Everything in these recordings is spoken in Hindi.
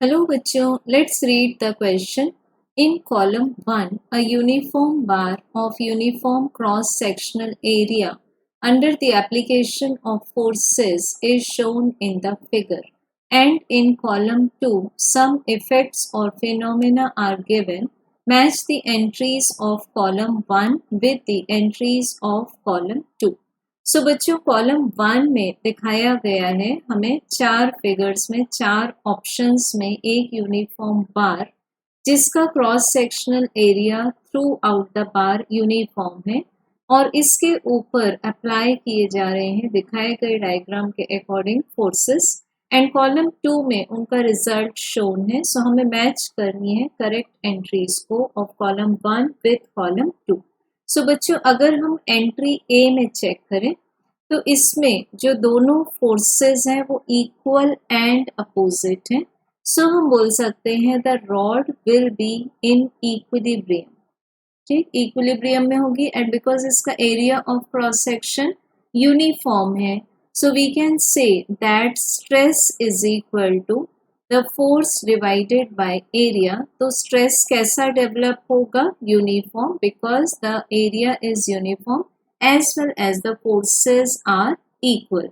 Hello बच्चों, let's read the question. In column 1, a uniform bar of uniform cross-sectional area under the application of forces is shown in the figure. And in column 2, some effects or phenomena are given. Match the entries of column 1 with the entries of column 2. सो बच्चों कॉलम 1 में दिखाया गया है हमें 4 फिगर्स में 4 ऑप्शंस में एक यूनिफॉर्म बार जिसका cross sectional area through out the bar uniform है और इसके ऊपर अप्लाई किए जा रहे हैं दिखाए गए डायग्राम के अकॉर्डिंग फोर्सेस एंड कॉलम 2 में उनका रिजल्ट शोन है। सो हमें मैच करनी है करेक्ट एंट्रीज को ऑफ कॉलम 1 विथ कॉलम 2। सो बच्चों अगर हम एंट्री ए में चेक करें तो इसमें जो दोनों फोर्सेस हैं वो इक्वल एंड अपोजिट हैं। सो हम बोल सकते हैं the rod will be in equilibrium. ठीक, इक्विलिब्रियम में होगी एंड बिकॉज इसका area of cross section uniform है so we can say that stress is equal to the force divided by area. तो स्ट्रेस कैसा डेवलप होगा? Uniform, because the area is uniform as well as the forces are equal.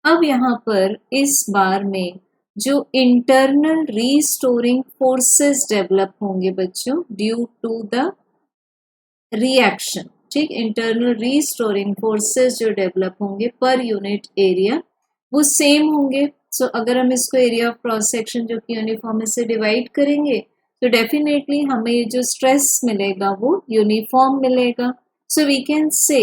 अब यहाँ पर इस बार में जो इंटरनल रीस्टोरिंग फोर्सेस डेवलप होंगे बच्चों ड्यू टू द रिएक्शन, ठीक, इंटरनल रीस्टोरिंग फोर्सेस जो डेवलप होंगे पर यूनिट एरिया वो सेम होंगे। सो अगर हम इसको एरिया ऑफ क्रॉस सेक्शन जो कि यूनिफॉर्म से डिवाइड करेंगे तो डेफिनेटली हमें ये जो स्ट्रेस मिलेगा वो यूनिफॉर्म मिलेगा। So we can say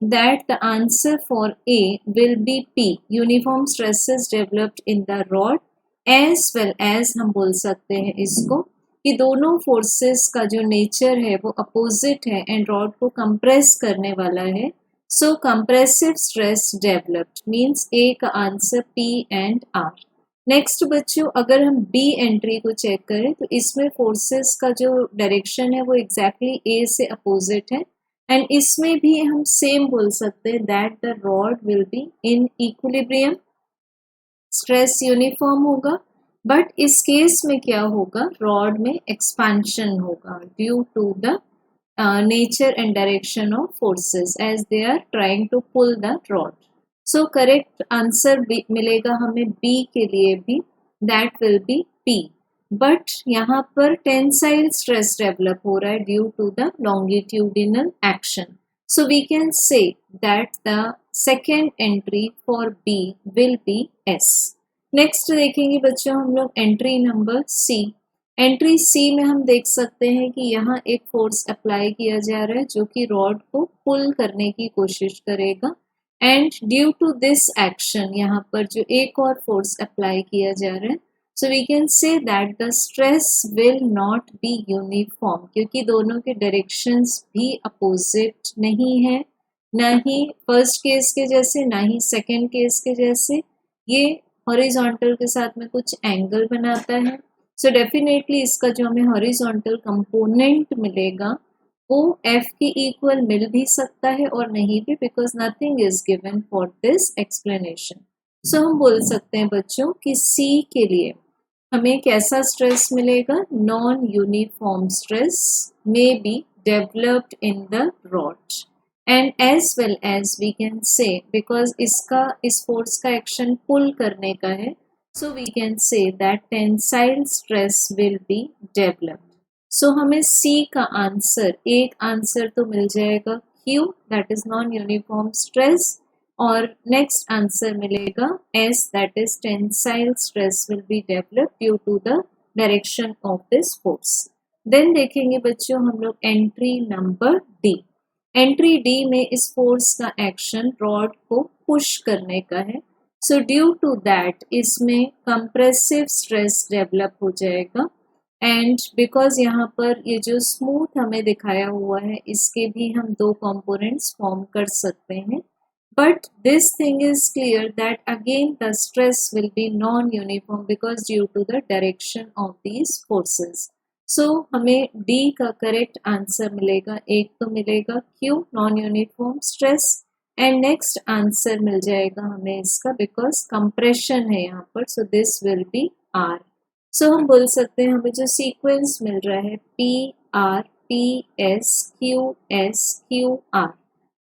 that the answer for A will be P, uniform stresses developed in the rod, as well as हम बोल सकते हैं इसको कि दोनों फोर्सेस का जो नेचर है वो अपोजिट है एंड रॉड को कंप्रेस करने वाला है। So compressive stress developed means A का answer P and R. Next बच्चों अगर हम बी एंट्री को चेक करें तो इसमें फोर्सेस का जो डायरेक्शन है वो एग्जैक्टली ए से अपोजिट है एंड इसमें भी हम सेम बोल सकते हैं that the rod will be in equilibrium, stress uniform होगा। बट इस केस में क्या होगा? रॉड में एक्सपेंशन होगा due to the nature and direction of forces as they are trying to pull the rod. So correct answer मिलेगा हमें B के लिए भी, that will be P. But यहाँ पर tensile stress develop हो रहा है due to the longitudinal action. So we can say that the second entry for B will be S. Next देखेंगे बच्चों हम लोग entry number C. एंट्री सी में हम देख सकते हैं कि यहाँ एक फोर्स अप्लाई किया जा रहा है जो कि रॉड को पुल करने की कोशिश करेगा and due to this action यहाँ पर जो एक और फोर्स अप्लाई किया जा रहा है so we can say that the stress will not be uniform क्योंकि दोनों के डायरेक्शंस भी अपोजिट नहीं है, ना ही फर्स्ट केस के जैसे ना ही सेकेंड केस के जैसे। ये हॉरिजॉन्टल के साथ में कुछ एंगल बनाता है। सो डेफिनेटली इसका जो हमें हॉरिजॉन्टल कंपोनेंट मिलेगा वो एफ के इक्वल मिल भी सकता है और नहीं भी, because nothing is given for this explanation. So हम बोल सकते हैं बच्चों कि सी के लिए हमें कैसा स्ट्रेस मिलेगा? Non uniform stress may be developed in the rod and as well as we can say because इसका इस फोर्स का एक्शन पुल करने का है so we can say that tensile stress will be developed. So हमें C का आंसर, एक आंसर तो मिल जाएगा Q that is non-uniform stress और नेक्स्ट आंसर मिलेगा S that is tensile stress will be developed due to the direction of this force. Then देखेंगे बच्चों हम लोग entry number D. Entry D में इस फोर्स का एक्शन रॉड को पुश करने का है। सो ड्यू टू दैट इसमें कंप्रेसिव स्ट्रेस डेवलप हो जाएगा एंड बिकॉज यहाँ पर ये जो स्मूथ हमें दिखाया हुआ है इसके भी हम दो कंपोनेंट्स फॉर्म कर सकते हैं, but this thing is clear that again the stress will be non uniform because due to the direction of these forces. So हमें डी का करेक्ट आंसर मिलेगा, एक तो मिलेगा Q non uniform stress and next answer मिल जाएगा हमें इसका बिकॉज कंप्रेशन है यहाँ पर, so this will be R. So हम बोल सकते हैं हमें जो सीक्वेंस मिल रहा है PRPSQSQR।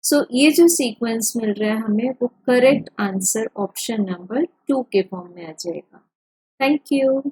सो ये जो सीक्वेंस मिल रहा है हमें वो करेक्ट आंसर ऑप्शन नंबर 2 के फॉर्म में आ जाएगा। Thank you.